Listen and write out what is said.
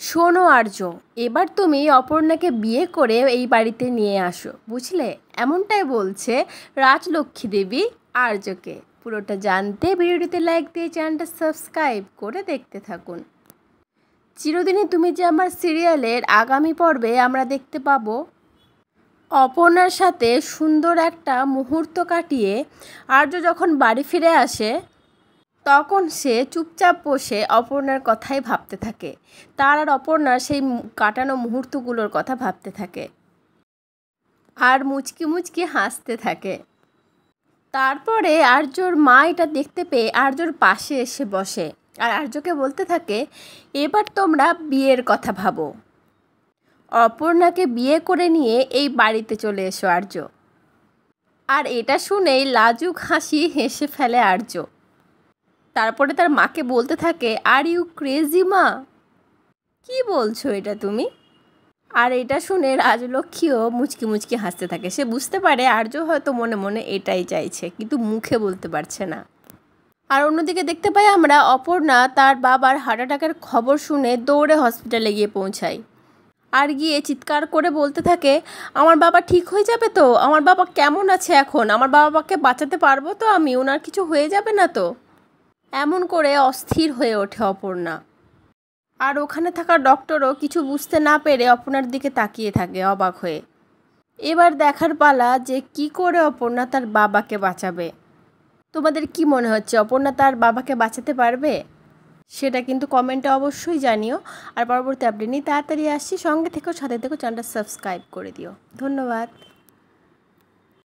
শোনো আর্য, এবার তুমি অপর্ণাকে বিয়ে করে এই বাড়িতে নিয়ে আসো, বুঝলে? এমনটাই বলছে রাজলক্ষ্মী দেবী আর্যকে। পুরোটা জানতে ভিডিওটিতে লাইক দিয়ে চ্যানেলটা সাবস্ক্রাইব করে দেখতে থাকুন। চিরদিনই তুমি যে আমার সিরিয়ালের আগামী পর্বে আমরা দেখতে পাবো অপর্ণার সাথে সুন্দর একটা মুহূর্ত কাটিয়ে আর্য যখন বাড়ি ফিরে আসে তখন সে চুপচাপ বসে অপর্ণার কথাই ভাবতে থাকে। তার আর অপর্ণার সেই কাটানো মুহূর্তগুলোর কথা ভাবতে থাকে আর মুচকি মুচকি হাসতে থাকে। তারপরে আর্যর মা এটা দেখতে পেয়ে আর্যর পাশে এসে বসে আর আর্যকে বলতে থাকে, এবার তোমরা বিয়ের কথা ভাবো, অপর্ণাকে বিয়ে করে নিয়ে এই বাড়িতে চলে এসো আর্য। আর এটা শুনেই লাজুক হাসি হেসে ফেলে আর্য। তারপরে তার মাকে বলতে থাকে, আর ইউ ক্রেজি মা, কি বলছো এটা তুমি? আর এটা শুনে রাজলক্ষ্মীও মুচকি মুচকি হাসতে থাকে। সে বুঝতে পারে আর্য হয়তো মনে মনে এটাই চাইছে, কিন্তু মুখে বলতে পারছে না। আর অন্যদিকে দেখতে পাই আমরা অপর্ণা তার বাবার হার্ট অ্যাটাকের খবর শুনে দৌড়ে হসপিটালে গিয়ে পৌঁছায় আর গিয়ে চিৎকার করে বলতে থাকে, আমার বাবা ঠিক হয়ে যাবে তো? আমার বাবা কেমন আছে এখন? আমার বাবাকে বাঁচাতে পারবো তো আমি? ওনার কিছু হয়ে যাবে না তো? এমন করে অস্থির হয়ে ওঠে অপর্ণা। আর ওখানে থাকা ডক্টরও কিছু বুঝতে না পেরে অপর্ণার দিকে তাকিয়ে থাকে অবাক হয়ে। এবার দেখার পালা যে কি করে অপর্ণা তার বাবাকে বাঁচাবে। তোমাদের কি মনে হচ্ছে অপর্ণা তার বাবাকে বাঁচাতে পারবে? সেটা কিন্তু কমেন্টে অবশ্যই জানিও। আর পরবর্তী আপডেট নিয়ে তাড়াতাড়ি আসছি, সঙ্গে থেকেও সাথে থেকেও চ্যানেলটা সাবস্ক্রাইব করে দিও। ধন্যবাদ।